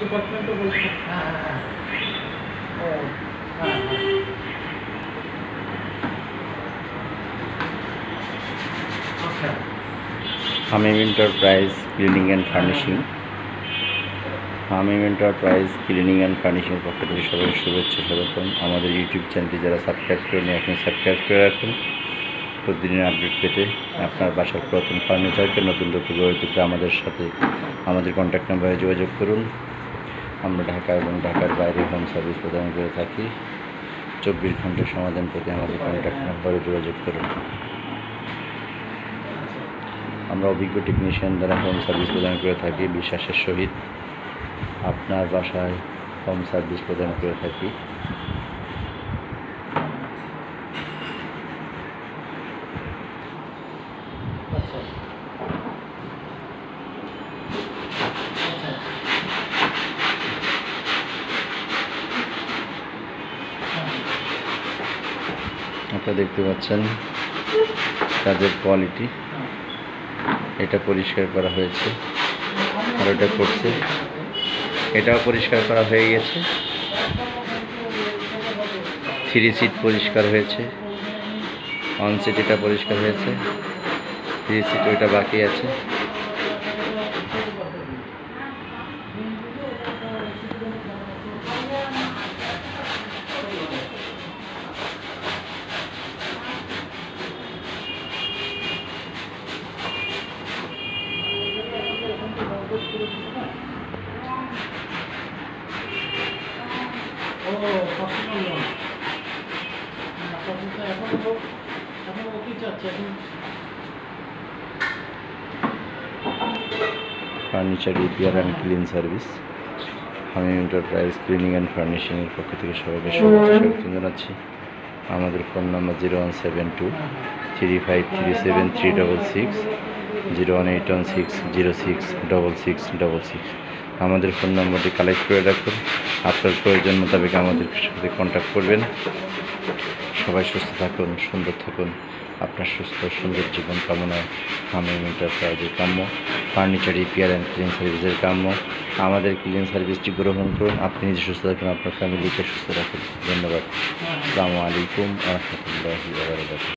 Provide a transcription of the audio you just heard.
ডিপার্টমেন্টও বলছে। হ্যাঁ হ্যাঁ ও হ্যাঁ হ্যাঁ আচ্ছা হামিম এন্টারপ্রাইজ ক্লিনিং অ্যান্ড হ্যাঁ হ্যাঁ furnishing. Hamim enterprise cleaning and ফার্নিশিংয়ের পক্ষ থেকে সবাই শুভেচ্ছা স্বাগতম। আমাদের ইউটিউব চ্যানেলটি যারা সাবস্ক্রাইব করেনি এখন সাবস্ক্রাইব করে রাখুন প্রতিদিনের আপডেট পেতে। আপনার বাসার পুরাতন ফার্নিচারকে নতুন রূপে গড়ে তুলতে আমাদের সাথে আমাদের কন্ট্যাক্ট নাম্বারে যোগাযোগ করুন। আমরা ঢাকা এবং ঢাকার বাইরে হোম সার্ভিস প্রদান করে থাকি। 24 ঘন্টার সমাধান পেতে আমাদের কন্ট্যাক্ট নাম্বারে যোগাযোগ করুন। আমরা অভিজ্ঞ টেকনিশিয়ান দ্বারা হোম সার্ভিস প্রদান করে থাকি বিশ্বাসের সহিত। আপনার বাসায় হোম সার্ভিস প্রদান করে থাকি। আচ্ছা আচ্ছা আপনারা দেখতে পাচ্ছেন কাজের কোয়ালিটি, এটা পরিষ্কার করা হয়েছে আর এটা করছে, এটাও পরিষ্কার করা হয়ে গেছে। 3 সিট পরিষ্কার হয়েছে, 1 সিট এটা পরিষ্কার হয়েছে, 3 সিট ওইটা বাকি আছে। ও পার্সোনাল লোন এখন ও কি চাচ্ছে এখন furniture repair and clean service. Hamim enterprise cleaning and ফার্নিশিংয়ের পক্ষ থেকে সবাইকে শুভেচ্ছা স্বাগত জানাচ্ছি। আমাদের ফোন নাম্বার 017235373666, 01816066666। আমাদের ফোন নম্বরটি কালেক্ট করে রাখুন। আপনার প্রয়োজন মোতাবেক আমাদের সাথে কন্ট্যাক্ট করবেন। সবাই সুস্থ থাকুন, সুন্দর থাকুন। আপনার সুস্থ সুন্দর জীবন কামনায় হামিম এন্টারপ্রাইজের কাম্য। ফার্নিচার রিপেয়ার অ্যান্ড ক্লিন সার্ভিসের কাম্য। আমাদের ক্লিন সার্ভিসটি গ্রহণ করুন। আপনি নিজে সুস্থ থাকুন, আপনার ফ্যামিলিকে সুস্থ রাখুন। ধন্যবাদ। আসসালামু আলাইকুম ওয়া রাহমাতুল্লাহি ওয়া বারাকাতুহু।